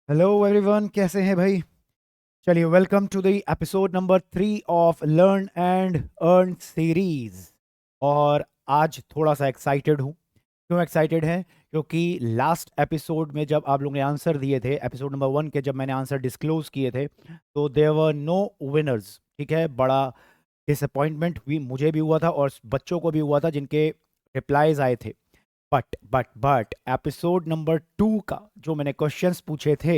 Hello everyone, कैसे हैं भाई? चलिए, welcome to the episode number 3 of learn and earn series. और आज थोड़ा सा एक्साइटेड हूँ। क्यों एक्साइटेड है? क्योंकि लास्ट एपिसोड में जब आप लोगों ने आंसर दिए थे, एपिसोड नंबर 1 के जब मैंने आंसर डिस्क्लोज किए थे, तो देयर वर नो विनर्स। ठीक है, बड़ा डिसअपॉइंटमेंट भी मुझे भी हुआ था और बच्चों को भी हुआ था जिनके रिप्लाईज आए थे। बट एपिसोड नंबर 2 का जो मैंने क्वेश्चंस पूछे थे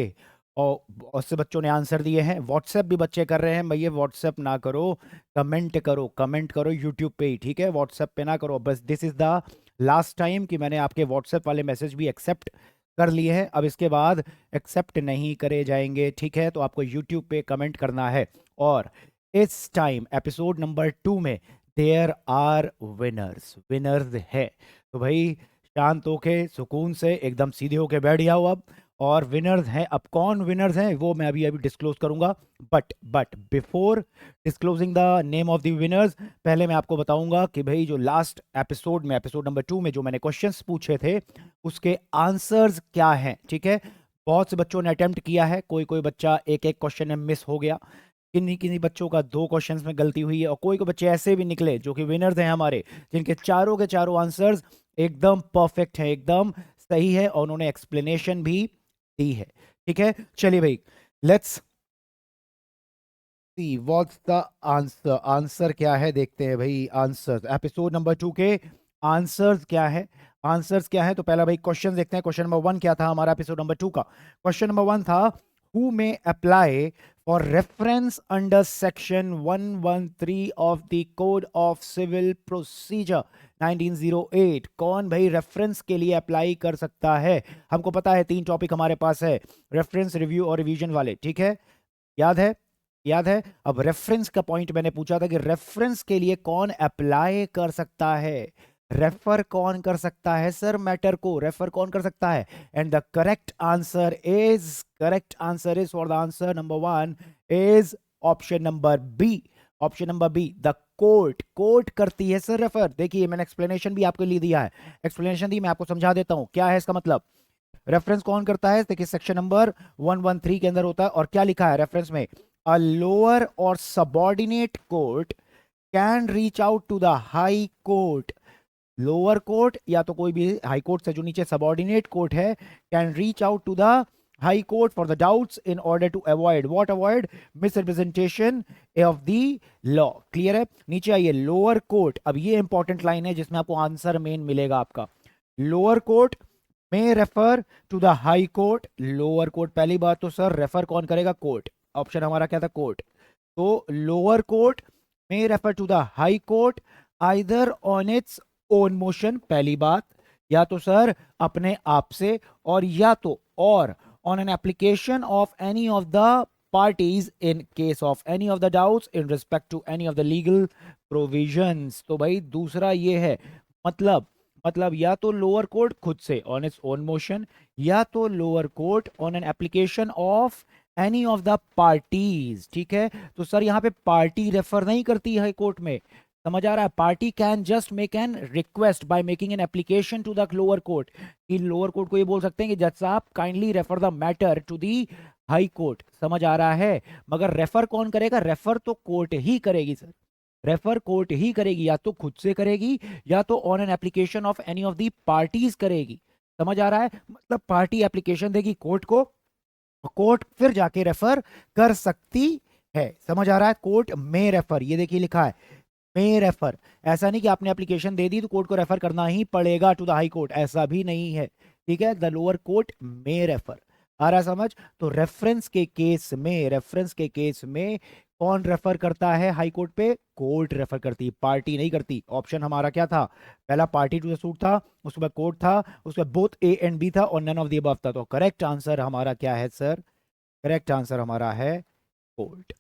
और बहुत से बच्चों ने आंसर दिए हैं। व्हाट्सएप भी बच्चे कर रहे हैं, भैया व्हाट्सएप ना करो, कमेंट करो यूट्यूब पे ही, ठीक है? व्हाट्सएप पे ना करो। बस this is the last time कि मैंने आपके व्हाट्सएप वाले मैसेज भी एक्सेप्ट कर लिए हैं, अब इसके बाद एक्सेप्ट नहीं करे जाएंगे, ठीक है? तो आपको यूट्यूब पे कमेंट करना है। और इस टाइम एपिसोड नंबर 2 में देयर आर विनर्स, विनर्स है। तो भाई शांत होके सुकून से एकदम सीधे होके बैठ जाओ अब। और विनर्स हैं, अब कौन विनर्स हैं वो मैं अभी अभी डिस्क्लोज करूंगा। But before disclosing the name of the winners, पहले मैं आपको बताऊंगा कि भाई जो लास्ट एपिसोड में, एपिसोड नंबर 2 में जो मैंने क्वेश्चंस पूछे थे उसके आंसर्स क्या हैं, ठीक है? बहुत से बच्चों ने अटेम्प्ट किया है, कोई कोई बच्चा एक एक क्वेश्चन में मिस हो गया, किन्हीं किन्हीं बच्चों का 2 क्वेश्चंस में गलती हुई है, और कोई कोई बच्चे ऐसे भी निकले जो कि विनर्स हैं हमारे, जिनके चारों के चारों आंसर्स एकदम परफेक्ट है, एकदम सही है, और उन्होंने एक्सप्लेनेशन भी दी है। ठीक है, चलिए भाई, let's see what's the answer. Answer क्या है देखते हैं भाई। आंसर एपिसोड नंबर 2 के आंसर्स क्या है? आंसर्स क्या है? तो पहला भाई क्वेश्चन देखते हैं। क्वेश्चन नंबर 1 क्या था हमारा एपिसोड नंबर 2 का? क्वेश्चन नंबर 1 था, who may apply for reference under section 113 of the code of civil procedure 1908? कौन भाई रेफरेंस के लिए अप्लाई कर सकता है? हमको पता है 3 टॉपिक हमारे पास है, रेफरेंस, रिव्यू और रिवीजन वाले, ठीक है? याद है? याद है? अब रेफरेंस का पॉइंट मैंने पूछा था कि रेफरेंस के लिए कौन अप्लाई कर सकता है, रेफर कौन कर सकता है सर, मैटर को रेफर कौन कर सकता है? And the correct answer is for the answer number 1 is option number b. Option number b, the court करती है सर रेफर। देखिए मैंने एक्सप्लेनेशन भी आपके लिए दिया है, एक्सप्लेनेशन दी, मैं आपको समझा देता हूं क्या है इसका मतलब। रेफरेंस कौन करता है? देखिए सेक्शन नंबर 113 के अंदर होता है, और क्या लिखा है रेफरेंस में? अ लोअर और subordinate court can reach out to the high court. Lower court या तो कोई भी हाई कोर्ट से जो नीचे सबॉर्डिनेट कोर्ट है, can reach out to the high court for the doubts in order to avoid what, avoid misrepresentation of the law. Clear है? नीचे आइए, लोअर कोर्ट, अब ये इंपॉर्टेंट लाइन है जिसमें आपको आंसर मेन मिलेगा आपका। लोअर कोर्ट में refer to the high court. Lower court, पहली बात तो सर रेफर कौन करेगा? कोर्ट। ऑप्शन हमारा क्या था? कोर्ट। तो लोअर कोर्ट में refer to the high court either on its own motion, पहली बात, या तो सर अपने आप से, और या तो और on an application of any of the parties in case of any of the doubts in respect to any of the legal provisions. तो भाई दूसरा ये है, मतलब या तो लोअर कोर्ट खुद से ऑन इट्स ओन मोशन, या तो lower court on an application of any of the parties. ठीक है, तो सर यहां पे पार्टी रेफर नहीं करती हाई कोर्ट में, समझ आ रहा है? Party can just make an request by making an application to the lower court, कि लोअर कोर्ट को ये बोल सकते हैं कि जज साहब kindly refer the matter to the high court. समझ आ रहा है? मगर रेफर कौन करेगा? रेफर तो कोर्ट ही करेगी सर, रेफर कोर्ट ही करेगी, या तो खुद से करेगी या तो on an application of any of the parties करेगी। समझ आ रहा है? मतलब पार्टी एप्लीकेशन देगी कोर्ट को, कोर्ट फिर जाके रेफर कर सकती है। समझ आ रहा है? कोर्ट में रेफर, ये देखिए लिखा है में रेफर। ऐसा नहीं कि आपने एप्लीकेशन दे दी तो कोर्ट को रेफर करना ही पड़ेगा टू द हाई कोर्ट, ऐसा भी नहीं है। ठीक है, द लोअर कोर्ट में रेफर। आ रहा समझ? तो रेफरेंस के केस में, रेफरेंस के केस में कौन रेफर करता है हाई कोर्ट पे? कोर्ट रेफर करती है, पार्टी नहीं करती। ऑप्शन हमारा क्या था? पहला पार्टी टू द सूट था, उसके बाद कोर्ट था, उसके बाद बोथ ए एंड बी था, और नन ऑफ द अबव था। तो करेक्ट आंसर हमारा क्या है सर? करेक्ट आंसर हमारा है कोर्ट।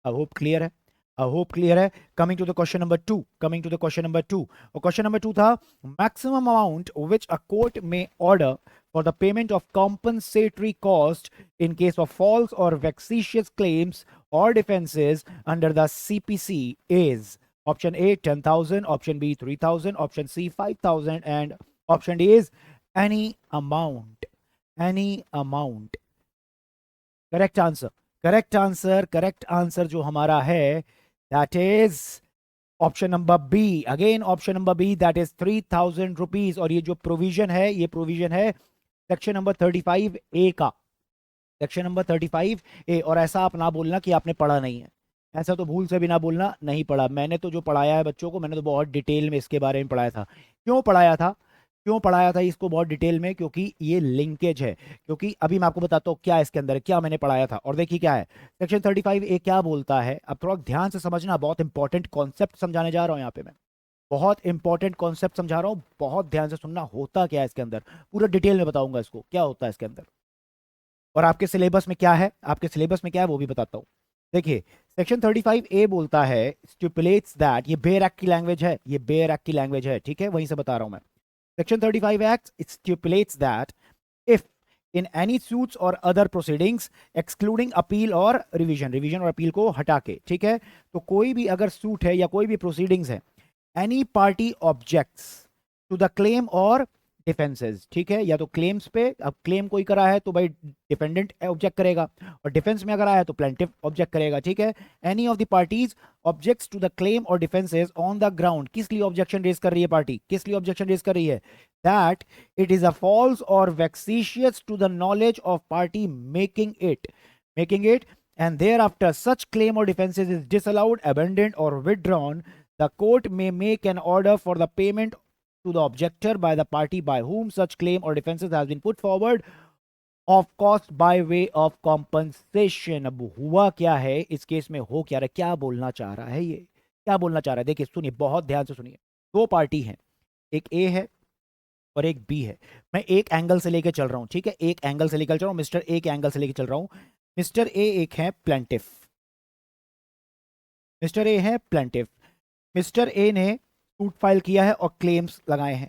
आई होप क्लियर है, आई होप क्लियर है। Coming to the question number 2, coming to the question number 2, और क्वेश्चन नंबर 2 था, maximum amount which a court में order for the payment of compensatory cost in case of false or vexatious claims or defenses under the CPC is option A 10,000, option B 3,000, option C 5,000, and option D is any amount, any amount। Correct answer, correct answer, correct answer जो हमारा है that is option number B. Again option number B, that is 3,000 rupees. और ये जो provision है, ये provision है section number 35A का, सेक्शन नंबर 35A। और ऐसा आप ना बोलना कि आपने पढ़ा नहीं है, ऐसा तो भूल से भी ना बोलना नहीं पढ़ा। मैंने तो जो पढ़ाया है बच्चों को, मैंने तो बहुत डिटेल में इसके बारे में पढ़ाया था। क्यों पढ़ाया था, क्यों पढ़ाया था इसको बहुत डिटेल में? क्योंकि ये लिंकेज है। क्योंकि अभी मैं आपको बताता हूँ क्या इसके अंदर क्या मैंने पढ़ाया था। और देखिए क्या है सेक्शन 35A क्या बोलता है। अब थोड़ा ध्यान से समझना, बहुत इंपॉर्टेंट कॉन्सेप्ट समझाने जा रहा हूँ यहाँ पे मैं, बहुत इंपॉर्टेंट कॉन्सेप्ट समझा रहा हूँ, बहुत ध्यान से सुनना। होता क्या है इसके अंदर, पूरा डिटेल में बताऊंगा इसको क्या होता है इसके अंदर। और आपके सिलेबस में क्या है, आपके सिलेबस में क्या है वो भी बताता हूँ। देखिए सेक्शन 35A बोलता है, स्टिपुलेट्स दैट, ये बेयर एक्ट की लैंग्वेज है, ये बेयर एक्ट की लैंग्वेज है, ठीक है, वहीं से बता रहा हूं मैं। Section 35 act stipulates that if in any suits or other proceedings excluding appeal or revision, revision और अपील को हटा के, ठीक है, तो कोई भी अगर सूट है या कोई भी प्रोसीडिंग्स है, any party objects to the claim और डिफेंसेस, ठीक है, या तो क्लेम्स पे, अब क्लेम कोई करा है तो भाई डिफेंडेंट ऑब्जेक्ट करेगा, और डिफेंस में अगर आया तो प्लेंटिफ ऑब्जेक्ट करेगा, ठीक है। Any of the parties objects to the claim और डिफेंसेस ऑन द ग्राउंड, किस लिए ऑब्जेक्शन रेज कर रही है पार्टी, किस लिए ऑब्जेक्शन रेज कर रही है, that it is a false or vexatious to the knowledge of party making इट and thereafter such claim or defenses is disallowed, abandoned or withdrawn, the court may make an order for the payment to the objector by the party by whom such claim or defenses has been put forward of cost by way of compensation। अब हुआ क्या है इस case में, हो क्या रहा है, क्या बोलना चाह रहा है ये, क्या बोलना चाह रहा है, देखिए सुनिए बहुत ध्यान से सुनिए। दो पार्टी हैं, एक ए है और एक बी है। मैं एक एंगल से लेके चल रहा हूं, ठीक है, एक एंगल से लेकर चल रहा हूं, मिस्टर ए के एंगल से लेके चल रहा हूं। मिस्टर ए एक है प्लेंटिफ, मिस्टर ए है प्लेंटिफ। मिस्टर ए ने सूट फाइल किया है और क्लेम्स लगाए हैं,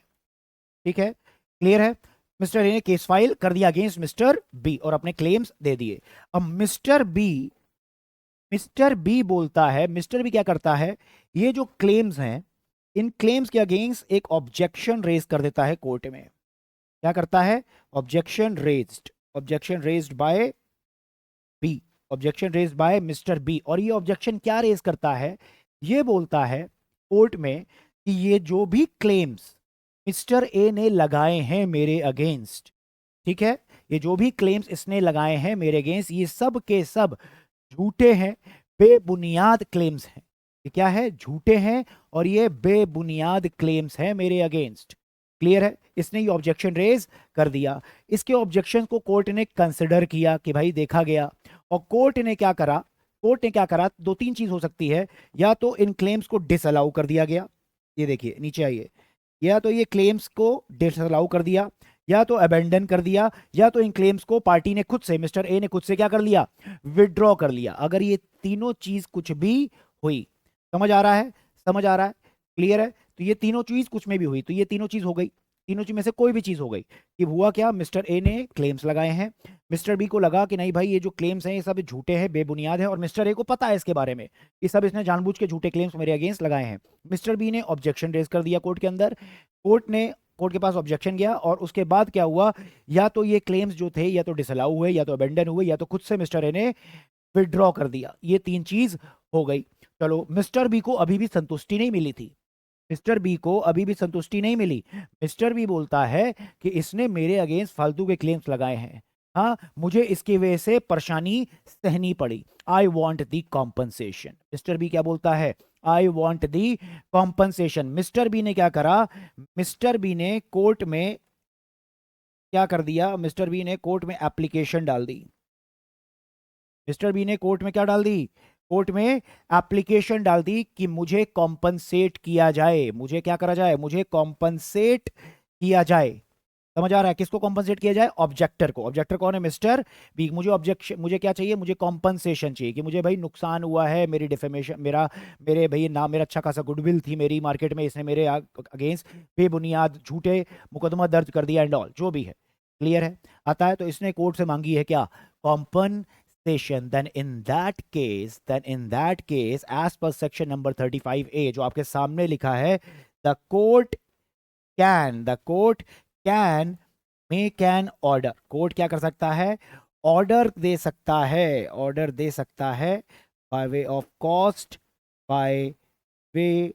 ठीक है, क्लियर है। मिस्टर ए ने केस फाइल कर दिया अगेंस्ट मिस्टर बी और अपने क्लेम्स दे दिए। अब मिस्टर बी बोलता है, मिस्टर बी क्या करता है, ये जो क्लेम्स हैं इन क्लेम्स के अगेंस्ट एक ऑब्जेक्शन रेज कर देता है कोर्ट में। क्या करता है, objection raised by B, objection raised by mister B. और ये ऑब्जेक्शन क्या रेज करता है, ये बोलता है कोर्ट में कि ये जो भी क्लेम्स मिस्टर ए ने लगाए हैं मेरे अगेंस्ट, ठीक है, ये जो भी क्लेम्स इसने लगाए हैं मेरे अगेंस्ट, ये सब के सब झूठे हैं, बेबुनियाद क्लेम्स हैं। ये क्या है, झूठे हैं और ये बेबुनियाद क्लेम्स हैं मेरे अगेंस्ट। क्लियर है, इसने ये ऑब्जेक्शन रेज कर दिया। इसके ऑब्जेक्शन को कोर्ट ने कंसिडर किया कि भाई देखा गया, और कोर्ट ने क्या करा, कोर्ट ने क्या करा, दो तीन चीज हो सकती है, या तो इन क्लेम्स को डिसअलाउ कर दिया गया, ये देखिए नीचे आइए, या तो ये क्लेम्स को डिसअलाउ कर दिया, या तो अबेंडन कर दिया, या तो इन क्लेम्स को पार्टी ने खुद से, मिस्टर ए ने खुद से क्या कर लिया, विड्रॉ कर लिया। अगर ये तीनों चीज कुछ भी हुई, समझ आ रहा है, समझ आ रहा है, क्लियर है, तो ये तीनों चीज कुछ में भी हुई तो ये तीनों चीज हो गई, तीनों चीज में से कोई भी चीज हो गई। कि हुआ क्या, मिस्टर ए ने क्लेम्स लगाए हैं, मिस्टर बी को लगा कि नहीं भाई ये जो क्लेम्स हैं ये सब झूठे हैं, बेबुनियाद है, और मिस्टर ए को पता है इसके बारे में, ये सब इसने जानबूझ के झूठे क्लेम्स मेरे अगेंस्ट लगाए हैं। मिस्टर बी ने ऑब्जेक्शन रेज कर दिया कोर्ट के अंदर, कोर्ट के पास ऑब्जेक्शन गया, और उसके बाद क्या हुआ, या तो ये क्लेम्स जो थे या तो डिसअलाउ हुए, या तो अबेंडन हुए, या तो खुद से मिस्टर ए ने विड्रॉ कर दिया। ये तीन चीज हो गई। चलो मिस्टर बी को अभी भी संतुष्टि नहीं मिली थी, मिस्टर बी को अभी भी संतुष्टि नहीं मिली। मिस्टर बी बोलता है कि इसने मेरे अगेंस्ट फालतू के क्लेम्स लगाए हैं, हाँ मुझे इसकी वजह से परेशानी सहनी पड़ी, I want the compensation. Mister B क्या बोलता है, I want the compensation. Mister B ने क्या करा, मिस्टर बी ने कोर्ट में क्या कर दिया, मिस्टर बी ने कोर्ट में एप्लीकेशन डाल दी, मिस्टर बी ने कोर्ट में क्या डाल दी, कोर्ट में एप्लीकेशन डाल दी कि मुझे कॉम्पनसेट किया जाए, मुझे क्या करा जाए, मुझे कॉम्पनसेट किया जाए। समझ आ रहा है, किसको कॉम्पनसेट किया जाए, ऑब्जेक्टर को। ऑब्जेक्टर कौन है, मिस्टर बी। मुझे ऑब्जेक्शन, मुझे क्या चाहिए, मुझे कॉम्पनसेशन चाहिए, कि मुझे भाई नुकसान हुआ है, मेरी डिफेमेशन, मेरे भाई नाम, मेरा अच्छा खासा गुडविल थी मेरी मार्केट में, इसने मेरे अगेंस्ट बेबुनियाद झूठे मुकदमा दर्ज कर दिया एंड ऑल, जो भी है, क्लियर है, आता है। तो इसने कोर्ट से मांगी है क्या, compensation. then in that case as per section number 35A जो आपके सामने लिखा है, the court can make an order, court क्या कर सकता है, ऑर्डर दे सकता है, ऑर्डर दे सकता है by way of cost, by way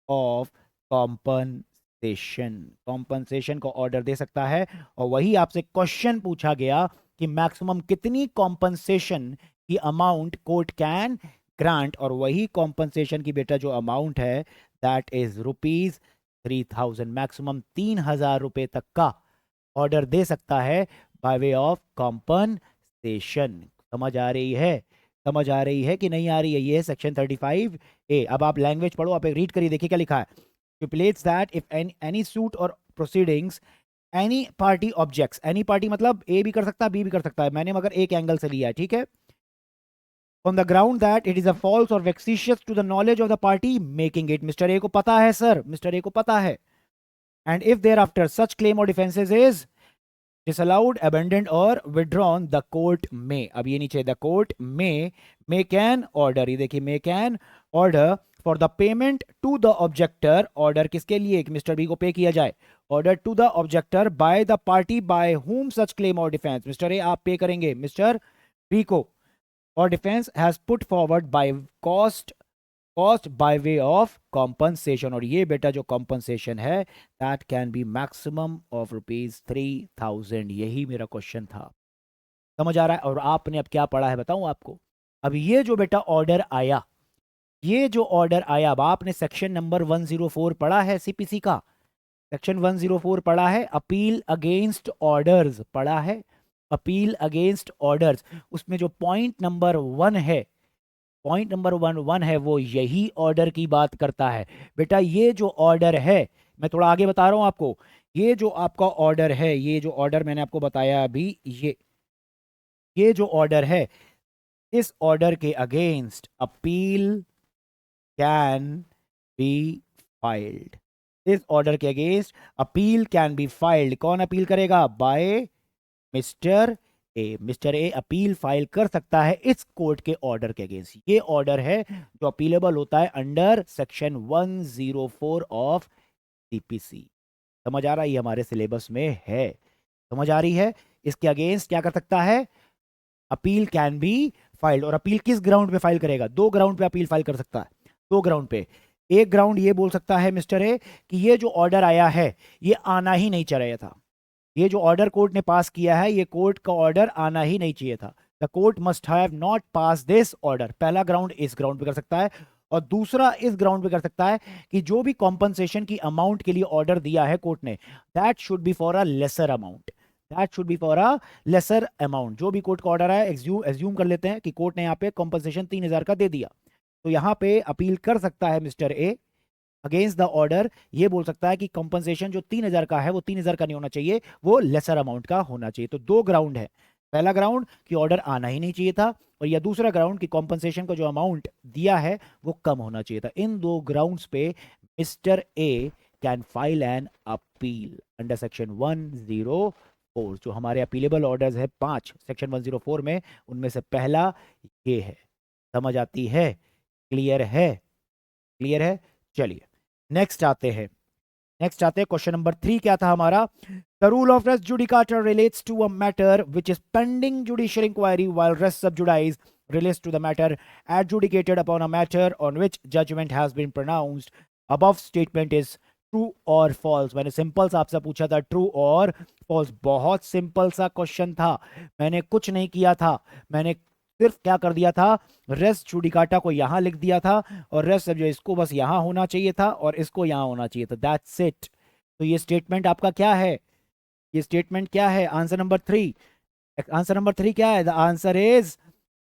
of compensation, compensation को ऑर्डर दे सकता है। और वही आपसे क्वेश्चन पूछा गया कि मैक्सिमम कितनी कॉम्पनसेशन की अमाउंट कोर्ट कैन ग्रांट, और वही कॉम्पनसेशन की बेटा जो अमाउंट है दैट इज ₹3000, मैक्सिमम 3000 रुपए तक का ऑर्डर दे सकता है बाय वे ऑफ कॉम्पनसेशन। समझ आ रही है? समझ आ रही है कि नहीं आ रही है? ये है सेक्शन 35A। अब आप लैंग्वेज पढ़ो, आप एक रीड करिए, देखिए क्या लिखा है। स्टिपुलेट्स दैट इफ एनी सूट और proceedings any party objects, any party मतलब ए भी कर सकता है बी भी कर सकता है, मैंने मगर एक एंगल से लिया है, ठीक है। on the ground that it is a false or vexatious to the knowledge of the party making it, mister A को पता है सर, मिस्टर ए को पता है, and if thereafter such claim or defenses is disallowed, abandoned or withdrawn, the court may, अब ये नीचे the court may can order, ये देखिए may can order for the payment to the objector, order किसके लिए कि मिस्टर बी को पे किया जाए, order to the objector by the party by whom such claim or defense, mister A आप पे करेंगे मिस्टर बी को, or defense has put forward by cost by way of compensation, और ये बेटा जो compensation है that can be maximum of ₹3000, यही मेरा क्वेश्चन था। समझ आ रहा है? और आपने अब क्या पढ़ा है बताऊं आपको। अब ये जो बेटा ऑर्डर आया, ये जो ऑर्डर आया, अब आपने सेक्शन नंबर 104 पढ़ा है सीपीसी का, सेक्शन 104 पढ़ा है, अपील अगेंस्ट ऑर्डर्स पढ़ा है, अपील अगेंस्ट ऑर्डर्स, उसमें जो पॉइंट नंबर 1 है, पॉइंट नंबर वन है, वो यही ऑर्डर की बात करता है। बेटा ये जो ऑर्डर है, मैं थोड़ा आगे बता रहा हूं आपको, ये जो आपका ऑर्डर है, ये जो ऑर्डर मैंने आपको बताया अभी, ये जो ऑर्डर है, इस ऑर्डर के against appeal can be filed, इस ऑर्डर के against appeal can be filed, कौन अपील करेगा? By mister A, mister A appeal file कर सकता है इस कोर्ट के ऑर्डर के अगेंस्ट। ये ऑर्डर है जो अपीलेबल होता है अंडर सेक्शन 104 ऑफ सीपीसी। समझ आ रहा है? ये हमारे सिलेबस में है, समझ आ रही है? इसके अगेंस्ट क्या कर सकता है? Appeal can be filed. और अपील किस ग्राउंड पे फाइल करेगा? दो ग्राउंड पे अपील फाइल कर सकता है, दो ग्राउंड पे। एक ग्राउंड ये बोल सकता है मिस्टर ए कि ये जो ऑर्डर आया है ये आना ही नहीं चाहिए था, ये जो ऑर्डर कोर्ट ने पास किया है ये कोर्ट का ऑर्डर आना ही नहीं चाहिए था, the court must have not pass this order. पहला ग्राउंड इस ग्राउंड पे कर सकता है, और दूसरा इस ग्राउंड पे कर सकता है कि जो भी कॉम्पनसेशन की अमाउंट के लिए ऑर्डर दिया है कोर्ट ने, that should be for a lesser amount, that should be for a lesser amount. जो भी कोर्ट का ऑर्डर है, एज्यूम कर लेते हैं कि कोर्ट ने यहाँ पे कॉम्पनसेशन 3000 का दे दिया, तो यहाँ पे अपील कर सकता है mister A against the order, ये बोल सकता है कि कंपनसेशन जो 3000 का है वो 3000 का नहीं होना चाहिए, वो लेसर अमाउंट का होना चाहिए। तो दो ग्राउंड है, पहला ग्राउंड कि ऑर्डर आना ही नहीं चाहिए था, और यह दूसरा ग्राउंड कि कंपनसेशन का जो अमाउंट दिया है वो कम होना चाहिए था। इन दो ग्राउंड्स पे mister A can file an appeal under section 104। जो हमारे अपीलेबल ऑर्डर्स है 5 सेक्शन 104 में, उनमें से पहला ये है। समझ आती है? क्लियर है? क्लियर है? चलिए नेक्स्ट आते हैं, नेक्स्ट आते हैं क्वेश्चन नंबर 3 क्या था हमारा? The rule of res judicata relates to a matter which is pending judicial inquiry while res sub judice relates to the matter adjudicated upon a matter on which judgment has been pronounced. Above statement is true or false. मैंने simple सा आपसे पूछा था true और false, बहुत simple सा question था, मैंने कुछ नहीं किया था, मैंने सिर्फ क्या कर दिया था, रेस जुडिकाटा को यहां लिख दिया था, और रेस जो इसको बस यहां होना चाहिए था और इसको यहां होना चाहिए था, दैट्स इट। तो ये स्टेटमेंट आपका क्या है? ये स्टेटमेंट क्या है? आंसर नंबर 3, आंसर नंबर 3 क्या है? The answer is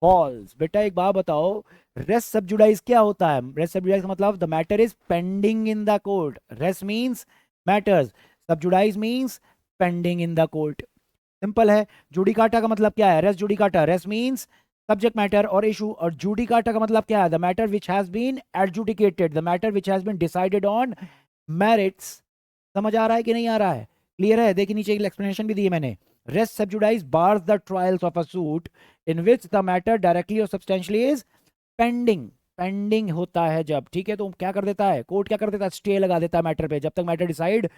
false. बेटा एक बात बताओ, रेस सबजुडाइज क्या होता है? रेस सबजुडाइज का मतलब the matter is pending in the court, res means matters, sub judice means pending in the court, simple है। जुडिकाटा का मतलब क्या है? Res judicata, res means subject matter और इशू, और जुडिकाटा का मतलब क्या है? The matter which has been adjudicated, the matter which has been decided on merits. समझ आ रहा है कि नहीं आ रहा है? क्लियर है? देखिए नीचे एक एक्सप्लेनेशन भी दी है मैंने। Res sub judice bars the trials of a suit in which the matter directly और सब्सटेंशियली इज पेंडिंग, पेंडिंग होता है जब, ठीक है, तो क्या कर देता है कोर्ट? क्या कर देता है? स्टे लगा देता है मैटर पे, जब तक मैटर डिसाइड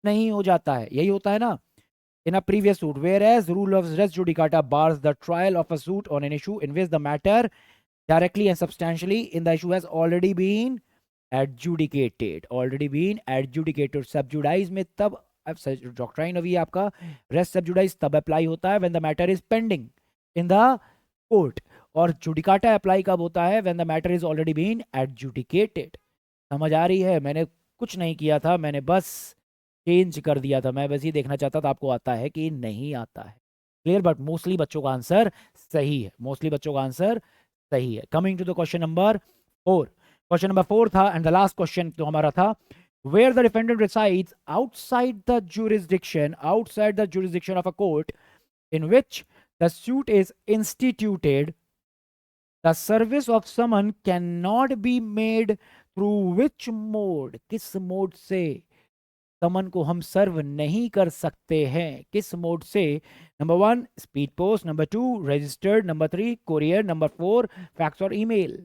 नहीं हो जाता है, यही होता है ना। in a previous suit, whereas rule of res judicata bars the trial of a suit on an issue in which the matter directly and substantially in the issue has already been adjudicated, sub judice में तब doctrine of ये आपका race सब जुडाइस तब apply होता है when the matter is pending in the court, और judicata apply कब होता है when the matter is already been adjudicated. समझ आ रही है? मैंने कुछ नहीं किया था, मैंने बस चेंज कर दिया था, मैं बस ये देखना चाहता था आपको आता है कि नहीं आता है। क्लियर? बट मोस्टली बच्चों का आंसर सही है, मोस्टली बच्चों का आंसर सही है। Coming to the question number 4, question number 4 था एंड द लास्ट क्वेश्चन तो हमारा था where the defendant resides outside the jurisdiction of a court in which the suit is instituted, the service of summon cannot be made through which mode, किस mode से समन को हम सर्व नहीं कर सकते हैं, किस मोड से? Number 1 speed post, number 2 registered, number 3 courier, number 4 fax और ईमेल।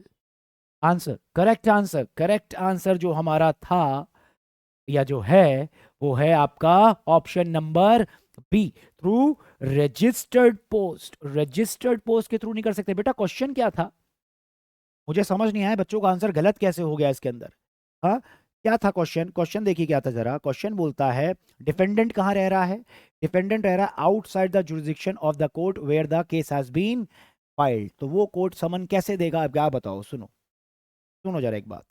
आंसर, करेक्ट आंसर जो हमारा था या जो है वो है आपका option number B, through registered post. Registered post के थ्रू नहीं कर सकते। बेटा क्वेश्चन क्या था? मुझे समझ नहीं आया बच्चों का आंसर गलत कैसे हो गया इसके अंदर। हाँ, क्या था क्वेश्चन? क्वेश्चन देखिए क्या था जरा। क्वेश्चन बोलता है डिफेंडेंट कहाँ रह रहा है? डिफेंडेंट रह रहा है outside the jurisdiction of the court where the case has been filed. तो वो कोर्ट समन कैसे देगा? अब क्या बताओ, सुनो जरा एक बात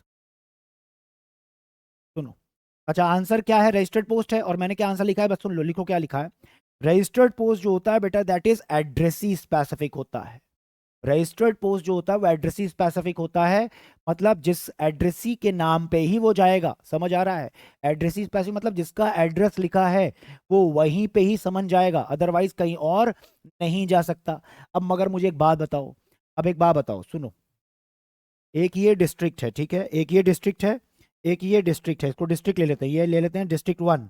सुनो। अच्छा, आंसर क्या है? रजिस्टर्ड पोस्ट है। और मैंने क्या आंसर लिखा है? बस सुन लो, लिखो क्या लिखा है। रजिस्टर्ड पोस्ट जो होता है बेटा दैट इज एड्रेसी स्पेसिफिक होता है। रजिस्टर्ड पोस्ट जो होता है वो एड्रेसी स्पेसिफिक होता है, मतलब जिस एड्रेसी के नाम पे ही वो जाएगा। समझ आ रहा है? एड्रेसी स्पेसिफिक मतलब जिसका एड्रेस लिखा है वो वहीं पे ही समझ जाएगा, अदरवाइज कहीं और नहीं जा सकता। अब मगर मुझे एक बात बताओ, सुनो। एक ये डिस्ट्रिक्ट है, ठीक है, एक ये डिस्ट्रिक्ट है, एक ये डिस्ट्रिक्ट है, इसको डिस्ट्रिक्ट ले लेते हैं, ये ले लेते हैं डिस्ट्रिक्ट 1,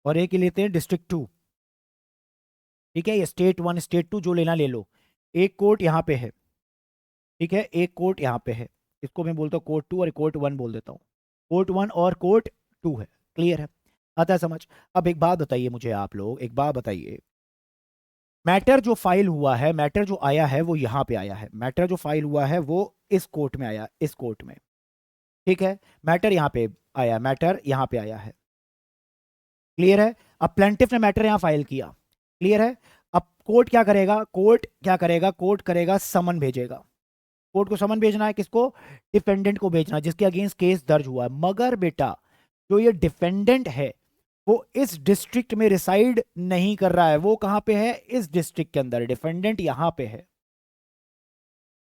और एक ही लेते हैं डिस्ट्रिक्ट 2। ठीक है, ये स्टेट 1 स्टेट 2 जो लेना ले लो। एक कोर्ट यहाँ पे है, ठीक है, एक कोर्ट यहाँ पे है, इसको मैं बोलता हूँ कोर्ट 2 और कोर्ट 1 बोल देता हूँ। कोर्ट 1 और कोर्ट 2 है। क्लियर है? आता है समझ? अब एक बात बताइए मुझे आप लोग, एक बात बताइए, मैटर जो फाइल हुआ है, मैटर जो आया है वो यहाँ पे आया है, मैटर जो फाइल हुआ है वो इस कोर्ट में आया, इस कोर्ट में। ठीक है, मैटर यहाँ पे आया, मैटर यहाँ पे आया है। क्लियर है? अब प्लेंटिफ ने मैटर यहाँ फाइल किया। क्लियर है? अब कोर्ट क्या करेगा? कोर्ट करेगा समन भेजेगा। कोर्ट को समन भेजना है, किसको? डिफेंडेंट को भेजना जिसके अगेंस्ट केस दर्ज हुआ है। मगर बेटा जो ये डिफेंडेंट है वो इस डिस्ट्रिक्ट में रिसाइड नहीं कर रहा है। वो कहां पे है? इस डिस्ट्रिक्ट के अंदर। डिफेंडेंट यहां पे है,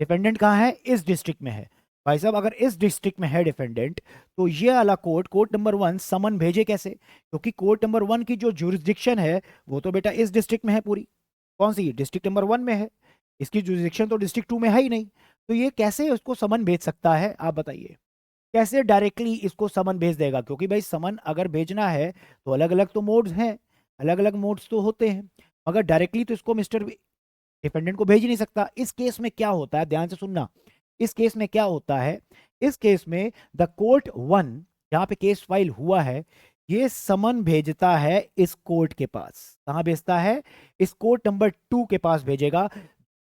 डिफेंडेंट कहां है? इस डिस्ट्रिक्ट में है। भाई साहब अगर इस डिस्ट्रिक्ट में है डिफेंडेंट, तो ये वाला कोर्ट नंबर 1 समन भेजे कैसे? क्योंकि कोर्ट नंबर 1 की जो जुरिस्डिक्शन है वो तो बेटा इस डिस्ट्रिक्ट में है पूरी। कौन सी? डिस्ट्रिक्ट नंबर 1 में है। इसकी जुरिस्डिक्शन तो डिस्ट्रिक्ट 2 में है ही नहीं। तो ये कैसे उसको समन भेज सकता है? आप बताइए, कैसे डायरेक्टली इसको समन भेज देगा? क्योंकि भाई समन अगर भेजना है तो अलग अलग तो मोड्स हैं, अलग अलग मोड्स तो होते हैं, मगर डायरेक्टली तो इसको मिस्टर डिपेंडेंट को भेज ही नहीं सकता। इस केस में क्या होता है, ध्यान से सुनना, इस केस में क्या होता है? इस केस में द कोर्ट 1 जहां पे केस फाइल हुआ है ये समन भेजता है इस कोर्ट के पास। कहां भेजता है? इस कोर्ट नंबर 2 के पास भेजेगा,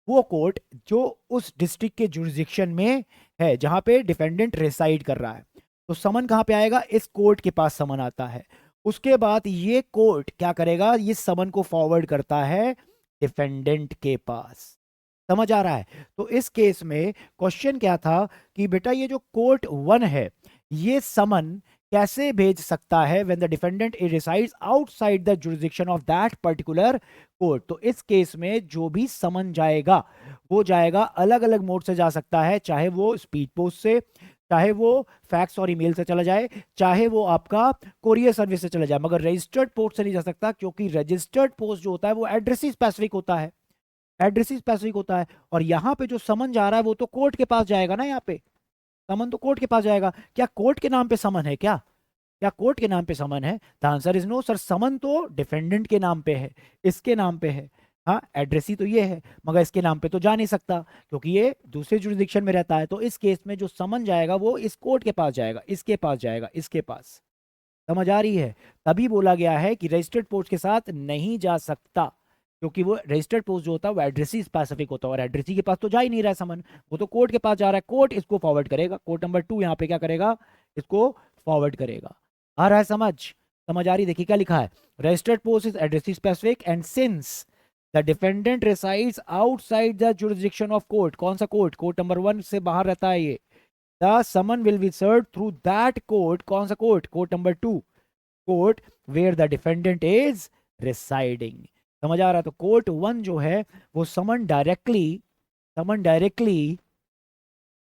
वो कोर्ट जो उस डिस्ट्रिक्ट के जुरिस्डिक्शन में है जहां पे डिफेंडेंट रिसाइड कर रहा है। तो समन कहां पे आएगा? इस कोर्ट के पास समन आता है। उसके बाद ये कोर्ट क्या करेगा? ये समन को फॉरवर्ड करता है डिफेंडेंट के पास। समझ आ रहा है? तो इस केस में क्वेश्चन क्या था कि बेटा ये जो कोर्ट 1 है ये समन कैसे भेज सकता है when the defendant resides outside the jurisdiction of that particular court. तो इस केस में जो भी समन जाएगा वो जाएगा अलग अलग मोड से जा सकता है, चाहे वो स्पीड पोस्ट से, चाहे वो फैक्स और ईमेल से चला जाए, चाहे वो आपका कोरियर सर्विस से चला जाए, मगर रजिस्टर्ड पोस्ट से नहीं जा सकता, क्योंकि रजिस्टर्ड पोस्ट जो होता है वो एड्रेसी स्पेसिफिक होता है, एड्रेसी स्पेसिफिक होता है। और यहाँ पे जो समन जा रहा है वो तो कोर्ट के पास जाएगा ना, यहाँ पे समन तो कोर्ट के पास जाएगा। क्या कोर्ट के नाम पे समन है? क्या कोर्ट के नाम पे समन है? The answer is no sir, summon तो डिफेंडेंट के नाम पे है, इसके नाम पे है। हाँ, एड्रेसी तो ये है मगर इसके नाम पे तो जा नहीं सकता क्योंकि ये दूसरे जुरिस्डिक्शन में रहता है। तो इस केस में जो समन जाएगा वो इस कोर्ट के पास जाएगा, इसके पास जाएगा, इसके पास। समझ आ रही है? तभी बोला गया है कि रजिस्टर्ड पोस्ट के साथ नहीं जा सकता, क्योंकि वो रजिस्टर्ड पोस्ट जो होता है वो एड्रेसी स्पेसिफिक होता है, और एड्रेसी के पास तो जा ही नहीं रहा है समन, वो तो कोर्ट के पास जा रहा है, कोर्ट इसको फॉरवर्ड करेगा, कोर्ट नंबर 2 यहाँ पे क्या करेगा, इसको फॉरवर्ड करेगा। आ रहा है समझ? समझ आ रही? देखिए क्या लिखा है, registered post is addressee specific and since the defendant resides outside the jurisdiction of court, कौन सा कोर्ट, कोर्ट नंबर 1 से बाहर रहता है ये, the summon will be served through that court, कौन सा court, court number 2, court where the defendant is residing. समझ आ रहा है? तो कोर्ट 1 जो है वो समन डायरेक्टली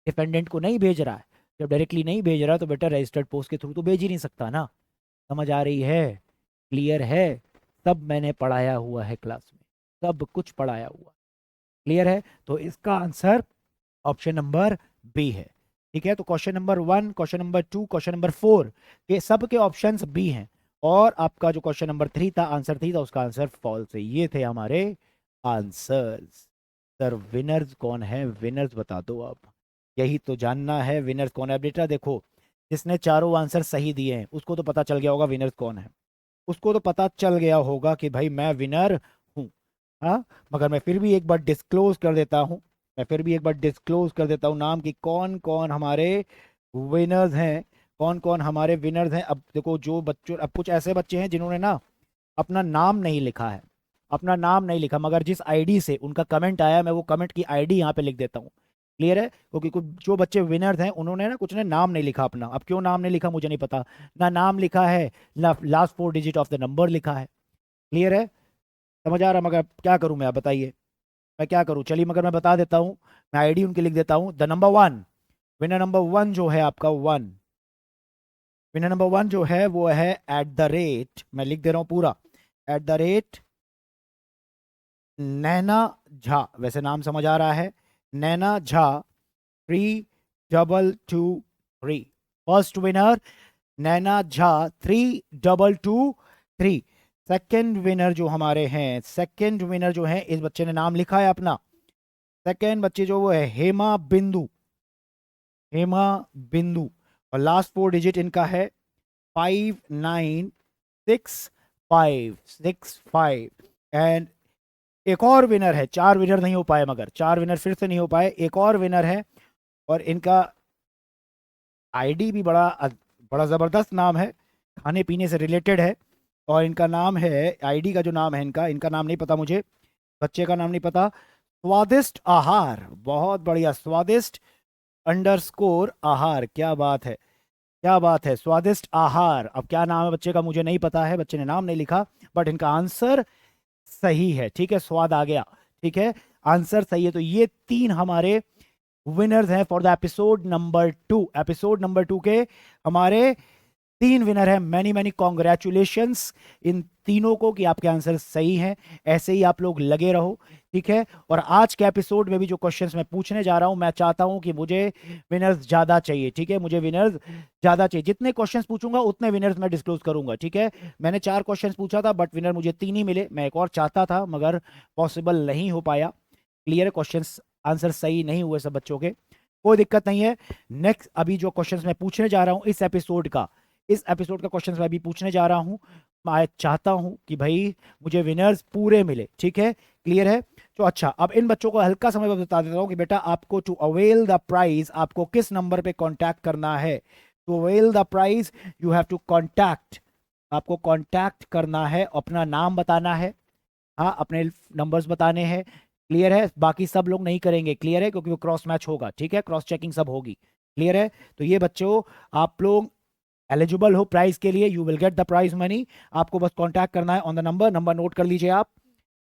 डिफेंडेंट को नहीं भेज रहा है। जब डायरेक्टली नहीं भेज रहा तो बेटा रजिस्टर्ड पोस्ट के थ्रू तो भेज ही नहीं सकता ना। समझ आ रही है? क्लियर है? सब मैंने पढ़ाया हुआ है क्लास में, सब कुछ पढ़ाया हुआ। क्लियर है? तो इसका आंसर ऑप्शन नंबर बी है। ठीक है, तो question number 1, question number 2, question number 4 के सब के ऑप्शंस बी हैं, और आपका जो क्वेश्चन नंबर 3 था, आंसर 3 था, उसका आंसर फॉल्स है। ये थे हमारे आंसर्स। सर विनर्स कौन है, विनर्स बता दो आप, यही तो जानना है, विनर्स कौन है। बेटा देखो, जिसने चारों आंसर सही दिए हैं उसको तो पता चल गया होगा विनर्स कौन है, उसको तो पता चल गया होगा कि भाई मैं विनर हूँ। हाँ, मगर मैं फिर भी एक बार डिस्क्लोज कर देता हूँ, मैं फिर भी एक बार डिस्क्लोज कर देता हूँ नाम कि कौन कौन हमारे विनर्स हैं, कौन कौन हमारे विनर्स हैं। अब देखो, जो बच्चों, अब कुछ ऐसे बच्चे हैं जिन्होंने ना अपना नाम नहीं लिखा है, अपना नाम नहीं लिखा, मगर जिस आईडी से उनका कमेंट आया, मैं वो कमेंट की आईडी यहाँ पे लिख देता हूँ। क्लियर है? क्योंकि कुछ जो बच्चे विनर्स हैं उन्होंने ना, कुछ ने नाम नहीं लिखा अपना, अब क्यों नाम नहीं लिखा मुझे नहीं पता, ना नाम लिखा है, ना last 4 digit of the number लिखा है। क्लियर है? समझ आ रहा? मगर क्या करूं मैं, आप बताइए मैं क्या करूं? चलिए मगर मैं बता देता हूं, मैं आईडी उनकी लिख देता हूं। द नंबर 1, विनर नंबर 1 जो है आपका 1, विनर नंबर 1 जो है वो है @ मैं लिख दे रहा हूं पूरा, @ नैना झा, वैसे नाम समझ आ रहा है, नैना झा 3223, फर्स्ट विनर नैना झा 3223। सेकंड विनर जो हमारे हैं, सेकंड विनर जो है, इस बच्चे ने नाम लिखा है अपना, सेकंड बच्चे जो वो है हेमा बिंदु, हेमा बिंदु, और लास्ट 4 डिजिट इनका है 596565। एंड एक और विनर है, 4 विनर नहीं हो पाए, मगर 4 विनर फिर से नहीं हो पाए, एक और विनर है, और इनका आईडी भी बड़ा जबरदस्त नाम है, खाने पीने से रिलेटेड है, और इनका नाम है, आईडी का जो नाम है इनका, इनका नाम नहीं पता मुझे, बच्चे का नाम नहीं पता, स्वादिष्ट आहार, बहुत बढ़िया, स्वादिष्ट अंडरस्कोर आहार, क्या बात है, क्या बात है, स्वादिष्ट आहार। अब क्या नाम है बच्चे का मुझे नहीं पता है, बच्चे ने नाम नहीं लिखा, बट इनका आंसर सही है। ठीक है, स्वाद आ गया, ठीक है, आंसर सही है। तो ये 3 हमारे विनर्स हैं for the episode number 2, episode number 2 के हमारे 3 विनर हैं। मैनी मैनी कॉन्ग्रेचुलेशंस इन तीनों को कि आपके आंसर सही हैं, ऐसे ही आप लोग लगे रहो। ठीक है, और आज के एपिसोड में भी जो क्वेश्चंस मैं पूछने जा रहा हूं, मैं चाहता हूं कि मुझे विनर्स ज्यादा चाहिए। ठीक है, मुझे विनर्स ज्यादा चाहिए, जितने क्वेश्चंस पूछूंगा उतने विनर्स मैं डिस्क्लोज करूंगा। ठीक है, मैंने 4 क्वेश्चंस पूछा था, बट विनर मुझे 3 ही मिले, मैं एक और चाहता था मगर पॉसिबल नहीं हो पाया। क्लियर है? क्वेश्चंस आंसर सही नहीं हुए सब बच्चों के, कोई दिक्कत नहीं है। नेक्स्ट अभी जो क्वेश्चंस मैं पूछने जा रहा हूं इस एपिसोड का, इस एपिसोड का क्वेश्चंस मैं अभी पूछने जा रहा हूं, मैं चाहता हूं कि भाई मुझे विनर्स पूरे मिले। ठीक है, क्लियर है? तो अच्छा, अब इन बच्चों को हल्का समय पर बता देता हूं कि बेटा आपको टू अवेल द प्राइज आपको किस नंबर पे कांटेक्ट करना है। To avail the prize you have to contact, आपको कांटेक्ट करना है, अपना नाम बताना है, हाँ अपने नंबर्स बताने हैं। क्लियर है? बाकी सब लोग नहीं करेंगे, क्लियर है? क्योंकि वो क्रॉस मैच होगा। ठीक है, क्रॉस चेकिंग सब होगी। क्लियर है? तो ये बच्चों, आप लोग एलिजिबल हो प्राइज के लिए, you will get the prize money. आपको बस कांटेक्ट करना है on the number, number note कर लीजिए आप,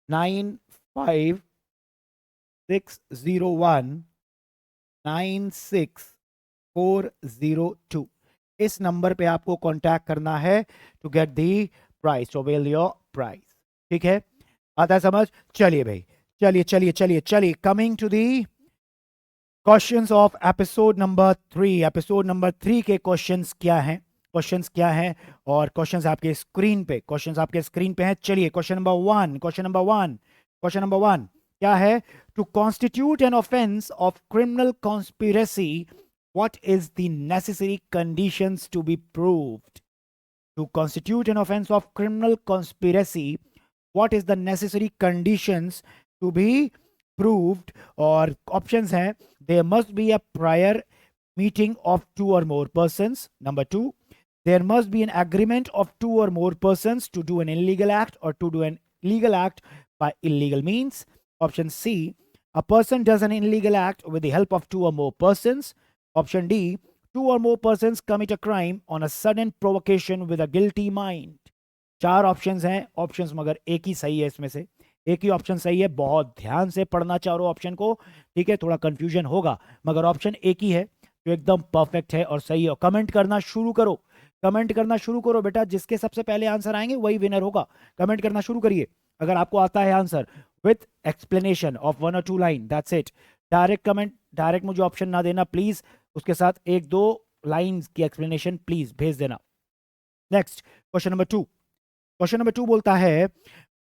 95,601,96402। इस नंबर पे आपको कांटेक्ट करना है to get the prize, to avail your prize. ठीक है, आता है समझ? चलिए भाई, चलिए चलिए चलिए चलिए, coming to the questions of episode number 3। Episode number 3 के क्वेश्चंस क्या हैं, क्वेश्चंस क्या हैं, और क्वेश्चंस आपके स्क्रीन पे, क्वेश्चंस आपके स्क्रीन पे हैं। चलिए question number 1, question number 1, question number 1 क्या है? To constitute an offence of criminal conspiracy, what is the necessary conditions to be proved? To constitute an offense of criminal conspiracy, what is the necessary conditions to be proved? और options हैं, there must be a prior meeting of 2 or more persons. Number 2, there must be an agreement of 2 or more persons to do an illegal act or to do an legal act by illegal means. Option C, a person does an illegal act with the help of 2 or more persons. Option D, 2 or more persons commit a crime on a sudden provocation with a guilty mind. 4 options हैं, options मगर एक ही सही है इसमें से, एक ही option सही है। बहुत ध्यान से पढ़ना चारों ऑप्शन को, ठीक है, थोड़ा कंफ्यूजन होगा मगर ऑप्शन एक ही है जो एकदम परफेक्ट है और सही है। कमेंट करना शुरू करो, कमेंट करना शुरू करो बेटा, जिसके सबसे पहले आंसर आएंगे वही विनर होगा। कमेंट करना शुरू करिए अगर आपको आता है answer with explanation of 1 or 2 line, that's it. Direct comment, direct मुझे ऑप्शन ना देना प्लीज, उसके साथ 1-2 लाइंस की एक्सप्लेनेशन प्लीज भेज देना। Next question number 2, question number 2 बोलता है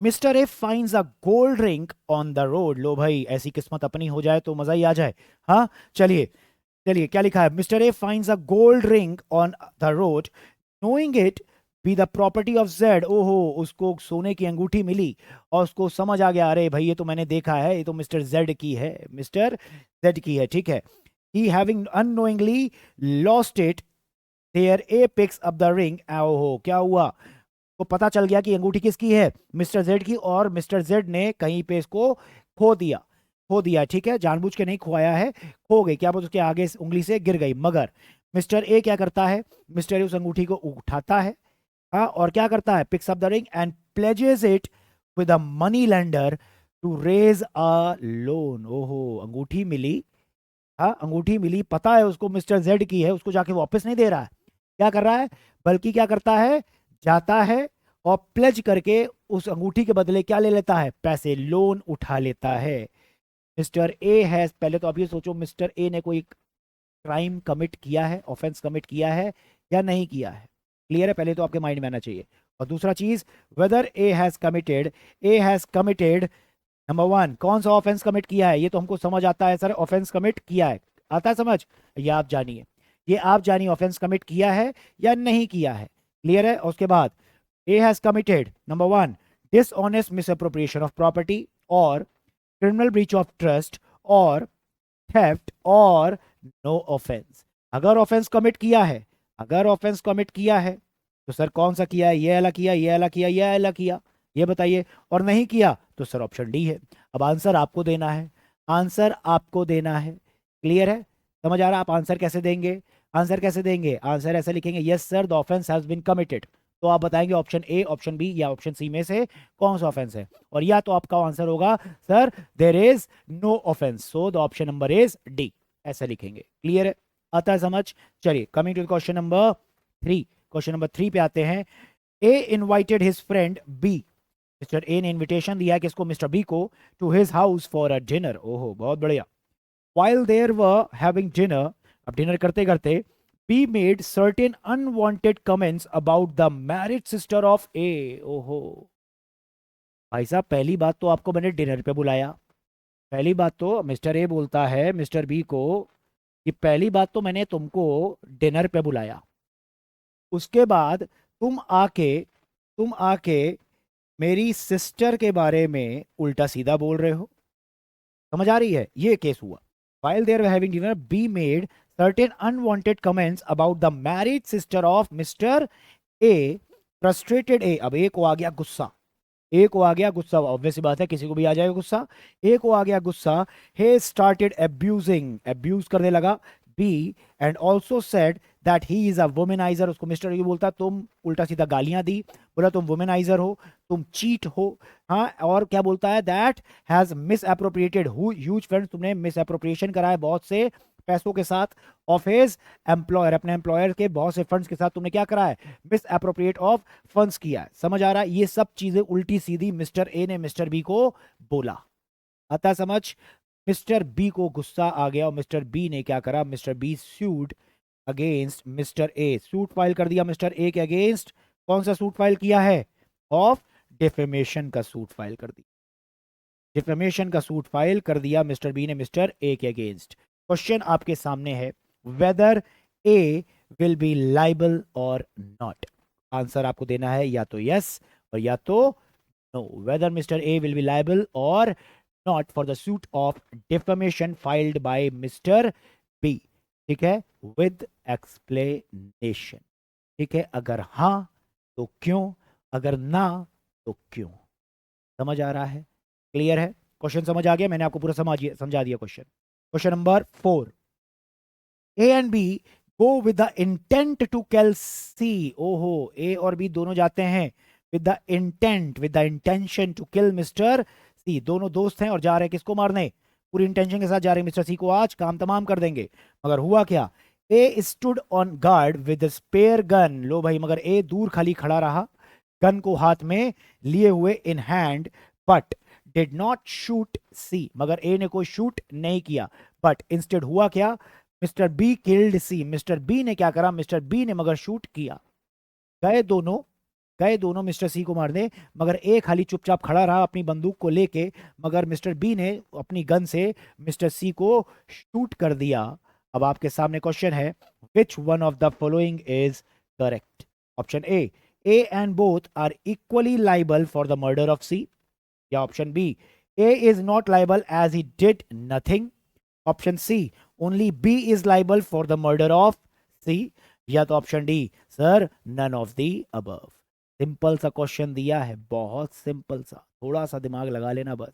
mister A finds a gold ring on the road. लो भाई, ऐसी किस्मत अपनी हो जाए तो मजा ही आ जाए। हाँ चलिए चलिए, क्या लिखा है, mister A finds a gold ring on the road knowing it be the property of Z. ओहो, उसको सोने की अंगूठी मिली और उसको समझ आ गया, अरे भाई ये तो मैंने देखा है, ये तो मिस्टर जेड की है, मिस्टर जेड की है, ठीक है। He having unknowingly lost it, there A picks up the ring। ओहो, क्या हुआ, तो पता चल गया कि अंगूठी किसकी है, मिस्टर जेड की, और मिस्टर जेड ने कहीं पे इसको खो दिया, खो दिया, ठीक है, जानबूझ के नहीं खोया है, खो गई, क्या बोलते उसके आगे उंगली से गिर गई। मगर मिस्टर ए क्या करता है, मिस्टर ए उस अंगूठी को उठाता है, हाँ, और क्या करता है, picks up the ring and pledges it with a money lender to raise a loan. ओहो, अंगूठी मिली, हाँ अंगूठी मिली, पता है उसको मिस्टर जेड की है, उसको जाके वापस नहीं दे रहा है, क्या कर रहा है, बल्कि क्या करता है, जाता है और प्लेज करके उस अंगूठी के बदले क्या ले लेता है, पैसे, लोन उठा लेता है। मिस्टर ए है, पहले तो आप ये सोचो मिस्टर ए ने कोई क्राइम कमिट किया है, ऑफेंस कमिट किया है या नहीं किया है, क्लियर है, पहले तो आपके माइंड में आना चाहिए। और दूसरा चीज, whether A has committed number 1, कौन सा ऑफेंस कमिट किया है, ये तो हमको समझ आता है सर, ऑफेंस कमिट किया है, आता है समझ, ये आप जानिए, ये आप जानिए ऑफेंस कमिट किया है या नहीं किया है, क्लियर है। और उसके बाद ए has committed number 1 dishonest misappropriation of property और क्रिमिनल ब्रीच ऑफ ट्रस्ट और थेफ्ट और नो ऑफेंस। अगर ऑफेंस कमिट किया है, अगर ऑफेंस कमिट किया है तो सर कौन सा किया है, ये वाला किया, ये वाला किया, ये वाला किया, ये बताइए। और नहीं किया तो सर ऑप्शन डी है। अब आंसर आपको देना है, आंसर आपको देना है, क्लियर है, समझ आ रहा है, आप आंसर कैसे देंगे, आंसर कैसे देंगे, आंसर ऐसे लिखेंगे, yes sir the offence has been committed, तो आप बताएंगे ऑप्शन ए, ऑप्शन बी या ऑप्शन सी में से कौन सा ऑफेंस है, और या तो आपका आंसर होगा sir there is no offence, so the option number is D, ऐसा लिखेंगे, क्लियर है, आता है समझ। चलिए coming to question number 3, question number 3 पे आते हैं। A invited his friend B, mister A ने इनविटेशन दिया है किसको, मिस्टर बी को, to his house for a dinner. ओहो, बहुत बढ़िया। while there were having dinner, अब डिनर करते करते B made certain unwanted comments about the married sister of A। ओहो भाई साहब, पहली बात तो आपको मैंने डिनर पे बुलाया, पहली बात तो मिस्टर ए बोलता है मिस्टर बी को कि पहली बात तो मैंने तुमको डिनर पे बुलाया, उसके बाद तुम आके मेरी सिस्टर के बारे में उल्टा सीधा बोल रहे हो, समझ आ रही है, ये केस हुआ। While they were having dinner, B made certain unwanted comments about the married sister of Mr. A। Frustrated A, अब A को आ गया गुस्सा, ए को आ गया गुस्सा, ऑब्वियस बात है किसी को भी आ जाएगा गुस्सा, ए को आ गया गुस्सा, he started abusing, अब्यूज करने लगा B, and also said that he is a womaniser, उसको मिस्टर ये बोलता तुम उल्टा सीधा गालियां दी, बोला तुम वुमेनाइजर हो, तुम चीट हो, हाँ, और क्या बोलता है that has miss appropriated huge funds, तुमने मिस अप्रोप्रिएशन करा है बहुत से पैसों के साथ, ऑफ हिज एम्प्लॉयर, अपने एम्प्लॉयर के बहुत से फंड्स के साथ तुमने क्या करा है, मिस अप्रोप्रिएट ऑफ फंड्स किया है, समझ आ रहा है, ये सब चीजें उल्टी सीधी मिस्टर ए ने मिस्टर बी को बोला, आता समझ। मिस्टर बी को गुस्सा आ गया और मिस्टर बी ने क्या करा, mister B sued against mister A, suit file कर दिया मिस्टर ए के अगेंस्ट, कौन सा सूट फाइल किया है, ऑफ डिफेमेशन का सूट फाइल कर दिया, डिफेमेशन का सूट फाइल कर दिया मिस्टर बी ने मिस्टर ए के अगेंस्ट। क्वेश्चन आपके सामने है, whether A will be liable or not, answer आपको देना है या तो यस और या तो no, whether mister A will be liable or not for the suit of defamation filed by mister B. ठीक है, विद एक्सप्लेनेशन। ठीक है, अगर हाँ तो क्यों, अगर ना तो क्यों। समझ आ रहा है? क्लियर है? क्वेश्चन समझ आ गया? मैंने आपको पूरा समझा दिया question. Question number 4, A and B go with the intent to kill C. ओहो, ए और बी दोनों जाते हैं with the intent, with the intention to kill mister C. दोनों दोस्त हैं और जा रहे हैं किसको मारने? पूरी इंटेंशन के साथ जा रहे हैं मिस्टर सी को आज काम तमाम कर देंगे। मगर हुआ क्या? A stood on guard with spare gun. लो भाई, मगर ए दूर खाली खड़ा रहा, गन को हाथ में लिए हुए in hand, but did not shoot C. मगर ए ने कोई शूट नहीं किया, बट इंस्टेड हुआ क्या? Mister B killed C. Mister B ने क्या करा? मिस्टर बी ने मगर शूट किया। गए दोनों, गए दोनों मिस्टर सी को मारने, मगर ए खाली चुपचाप खड़ा रहा अपनी बंदूक को लेके, मगर मिस्टर बी ने अपनी गन से मिस्टर सी को शूट कर दिया। अब आपके सामने क्वेश्चन है, which one of the following is correct? Option A and both are equally liable for the murder of C, या option B, A is not liable as he did nothing, option C, only B is liable for the murder of C, या तो option D, sir none of the above. Simple सा question दिया है, बहुत simple सा, थोड़ा सा दिमाग लगा लेना बस,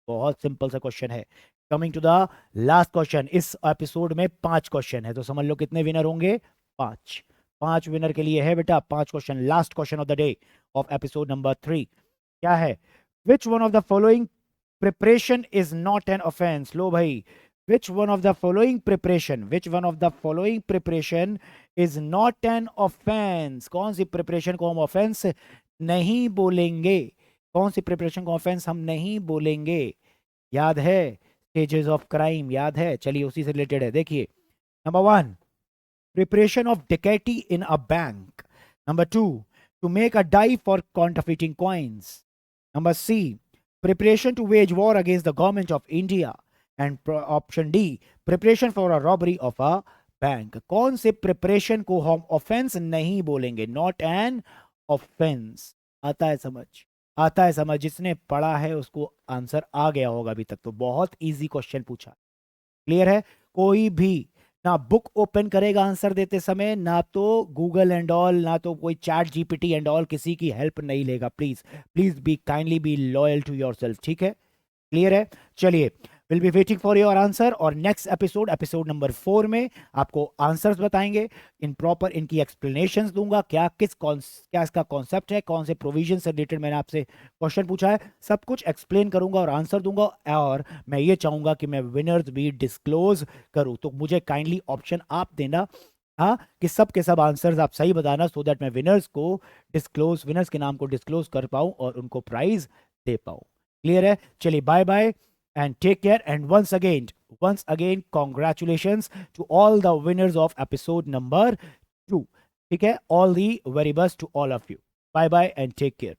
बहुत सिंपल सा क्वेश्चन है। Coming to the last question, इस एपिसोड में 5 क्वेश्चन है, तो समझ लो कितने विनर होंगे? 5। 5 विनर के लिए है बेटा 5 question. Last question of the day of episode number 3 क्या है? Which one of the following preparation is not an offence. लो भाई, which one of the following preparation, which one of the following preparation is not an offense? कौन सी preparation को हम offence नहीं बोलेंगे? कौन सी प्रिपरेशन को ऑफेंस हम नहीं बोलेंगे? याद है स्टेजेस ऑफ क्राइम? याद है? चलिए उसी से रिलेटेड है, देखिए। Number 1, preparation of deceit in a bank. Number 2, to make a die for counterfeiting coins. Number C, preparation to wage war against the government of India. And option D, preparation for a robbery of a bank. कौन से preparation को हम offence नहीं बोलेंगे? Not an offence. आता है समझ? आता है समझ? जिसने पढ़ा है उसको आंसर आ गया होगा अभी तक, तो बहुत इजी क्वेश्चन पूछा। क्लियर है? कोई भी ना बुक ओपन करेगा आंसर देते समय, ना तो गूगल एंड ऑल, ना तो कोई चैट जीपीटी एंड ऑल, किसी की हेल्प नहीं लेगा। Please please be kindly be loyal to yourself. ठीक है? क्लियर है? चलिए, will be waiting for your answer, और नेक्स्ट एपिसोड, एपिसोड नंबर 4 में आपको आंसर्स बताएंगे, इन प्रॉपर इनकी एक्सप्लेनेशंस दूंगा, क्या इसका कॉन्सेप्ट है, कौन से प्रोविजन से रिलेटेड मैंने आपसे क्वेश्चन पूछा है, सब कुछ एक्सप्लेन करूंगा और आंसर दूंगा। और मैं ये चाहूंगा कि मैं विनर्स भी डिस्क्लोज करूं, तो मुझे काइंडली ऑप्शन आप देना, हाँ, कि सब के सब आंसर्स आप सही बताना, सो दैट मैं विनर्स के नाम को डिस्क्लोज कर पाऊं और उनको प्राइज दे पाऊं। क्लियर है? चलिए, bye bye and take care, and once again congratulations to all the winners of episode number 2. ठीक है? All the very best to all of you. Bye bye and take care.